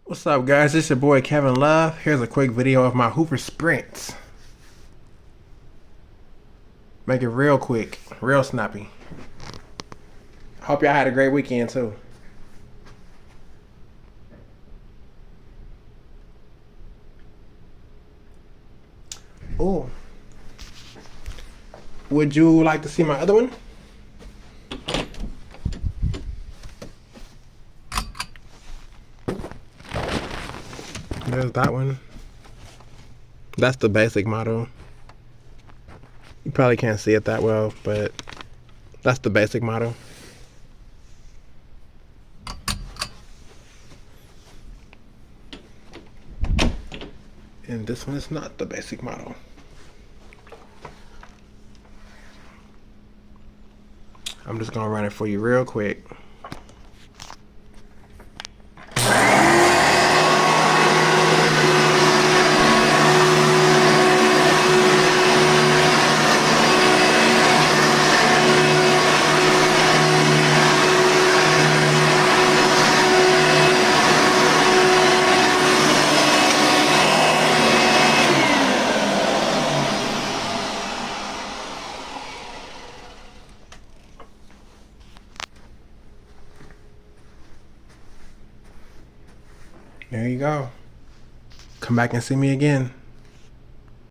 What's up, guys? It's your boy Kevin Love. Here's a quick video of my Hoover Sprints. Make it real quick, real snappy. Hope y'all had a great weekend too. Oh, would you like to see my other one? There's that one. That's the basic model. You probably can't see it that well, but that's the basic model. And this one is not the basic model. I'm just gonna run it for you real quick. There you go. Come back and see me again.